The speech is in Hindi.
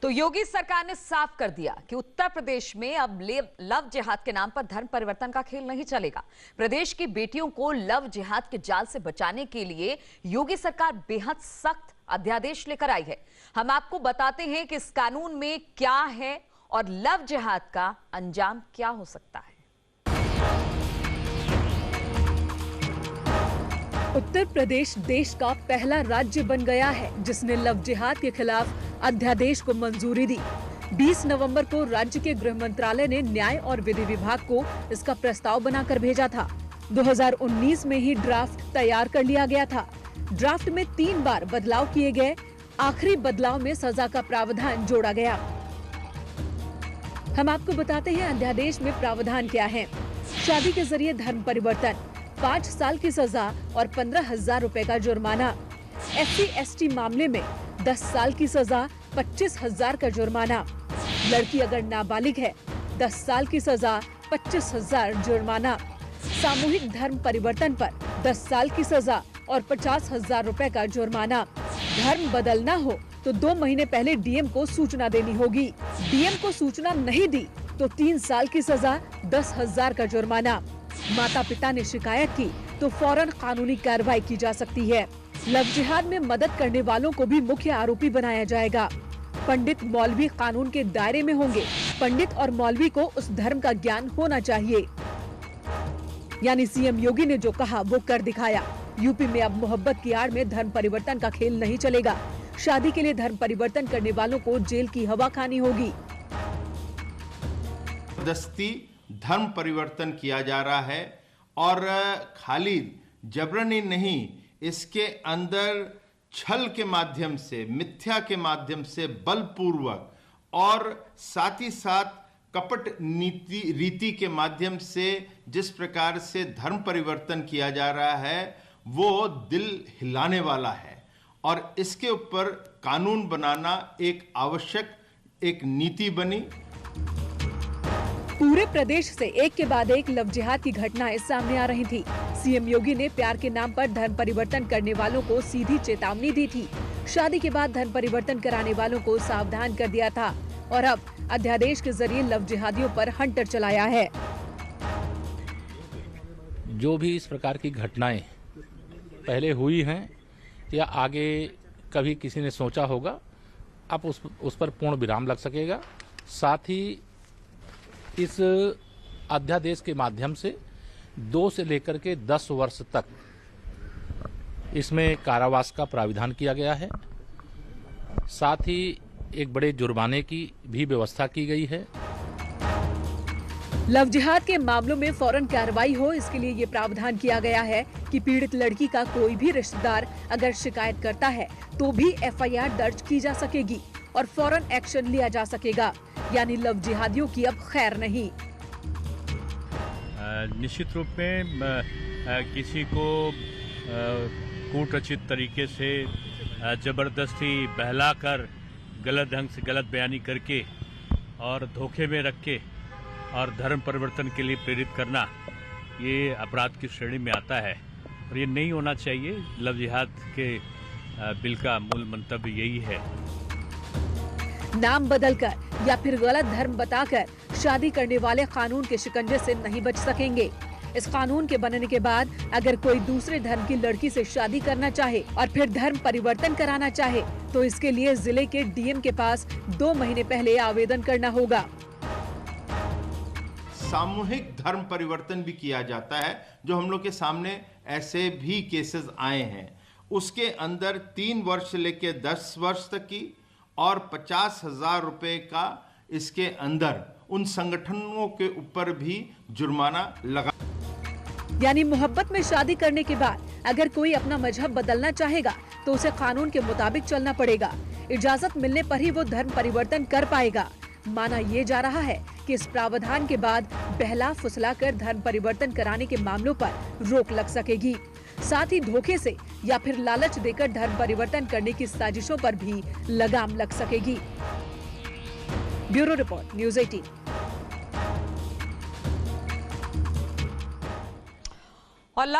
तो योगी सरकार ने साफ कर दिया कि उत्तर प्रदेश में अब लव जिहाद के नाम पर धर्म परिवर्तन का खेल नहीं चलेगा। प्रदेश की बेटियों को लव जिहाद के जाल से बचाने के लिए योगी सरकार बेहद सख्त अध्यादेश लेकर आई है। हम आपको बताते हैं कि इस कानून में क्या है और लव जिहाद का अंजाम क्या हो सकता है। उत्तर प्रदेश देश का पहला राज्य बन गया है जिसने लव जिहाद के खिलाफ अध्यादेश को मंजूरी दी। 20 नवंबर को राज्य के गृह मंत्रालय ने न्याय और विधि विभाग को इसका प्रस्ताव बनाकर भेजा था। 2019 में ही ड्राफ्ट तैयार कर लिया गया था। ड्राफ्ट में 3 बार बदलाव किए गए। आखिरी बदलाव में सजा का प्रावधान जोड़ा गया। हम आपको बताते हैं अध्यादेश में प्रावधान क्या है। शादी के जरिए धर्म परिवर्तन, 5 साल की सजा और 15,000 रुपए का जुर्माना। SC/ST मामले में 10 साल की सजा, 25,000 का जुर्माना। लड़की अगर नाबालिग है, 10 साल की सजा, 25,000 जुर्माना। सामूहिक धर्म परिवर्तन पर 10 साल की सजा और 50,000 रुपए का जुर्माना। धर्म बदलना हो तो 2 महीने पहले DM को सूचना देनी होगी। DM को सूचना नहीं दी तो 3 साल की सजा, 10,000 का जुर्माना। माता पिता ने शिकायत की तो फौरन कानूनी कार्रवाई की जा सकती है। लव जिहाद में मदद करने वालों को भी मुख्य आरोपी बनाया जाएगा। पंडित मौलवी कानून के दायरे में होंगे। पंडित और मौलवी को उस धर्म का ज्ञान होना चाहिए। यानी CM योगी ने जो कहा वो कर दिखाया। यूपी में अब मोहब्बत की आड़ में धर्म परिवर्तन का खेल नहीं चलेगा। शादी के लिए धर्म परिवर्तन करने वालों को जेल की हवा खानी होगी। जबरदस्ती धर्म परिवर्तन किया जा रहा है और खाली जबरनी नहीं, इसके अंदर छल के माध्यम से, मिथ्या के माध्यम से, बलपूर्वक और साथ ही साथ कपट रीति के माध्यम से जिस प्रकार से धर्म परिवर्तन किया जा रहा है वो दिल हिलाने वाला है और इसके ऊपर कानून बनाना एक आवश्यक एक नीति बनी। पूरे प्रदेश से एक के बाद एक लव जिहाद की घटनाएं सामने आ रही थी। CM योगी ने प्यार के नाम पर धर्म परिवर्तन करने वालों को सीधी चेतावनी दी थी। शादी के बाद धर्म परिवर्तन कराने वालों को सावधान कर दिया था और अब अध्यादेश के जरिए लव जिहादियों पर हंटर चलाया है। जो भी इस प्रकार की घटनाएं पहले हुई हैं या आगे कभी किसी ने सोचा होगा, अब उस पर पूर्ण विराम लग सकेगा। साथ ही इस अध्यादेश के माध्यम से 2 से लेकर के 10 वर्ष तक इसमें कारावास का प्राविधान किया गया है। साथ ही एक बड़े जुर्माने की भी व्यवस्था की गई है। लव जिहाद के मामलों में फौरन कार्रवाई हो, इसके लिए ये प्रावधान किया गया है कि पीड़ित लड़की का कोई भी रिश्तेदार अगर शिकायत करता है तो भी FIR दर्ज की जा सकेगी और फौरन एक्शन लिया जा सकेगा। यानी लव जिहादियों की अब खैर नहीं। निश्चित रूप में किसी को कूटरचित तरीके से जबरदस्ती बहलाकर गलत ढंग से गलत बयानी करके और धोखे में रख के और धर्म परिवर्तन के लिए प्रेरित करना, ये अपराध की श्रेणी में आता है और ये नहीं होना चाहिए। लव जिहाद के बिल का मूल मंतव्य यही है। नाम बदलकर या फिर गलत धर्म बताकर शादी करने वाले कानून के शिकंजे से नहीं बच सकेंगे। इस कानून के बनने के बाद अगर कोई दूसरे धर्म की लड़की से शादी करना चाहे और फिर धर्म परिवर्तन कराना चाहे तो इसके लिए जिले के DM के पास 2 महीने पहले आवेदन करना होगा। सामूहिक धर्म परिवर्तन भी किया जाता है, जो हम लोग के सामने ऐसे भी केसेस आए हैं। उसके अंदर 3 वर्ष से लेकर 10 वर्ष तक की और 50,000 रुपए का इसके अंदर उन संगठनों के ऊपर भी जुर्माना लगा। यानी मोहब्बत में शादी करने के बाद अगर कोई अपना मजहब बदलना चाहेगा तो उसे कानून के मुताबिक चलना पड़ेगा। इजाजत मिलने पर ही वो धर्म परिवर्तन कर पाएगा। माना ये जा रहा है कि इस प्रावधान के बाद बहला फुसला कर धर्म परिवर्तन कराने के मामलों पर रोक लग सकेगी। साथ ही धोखे से या फिर लालच देकर धर्म परिवर्तन करने की साजिशों पर भी लगाम लग सकेगी। Bureau report, news 18। और लव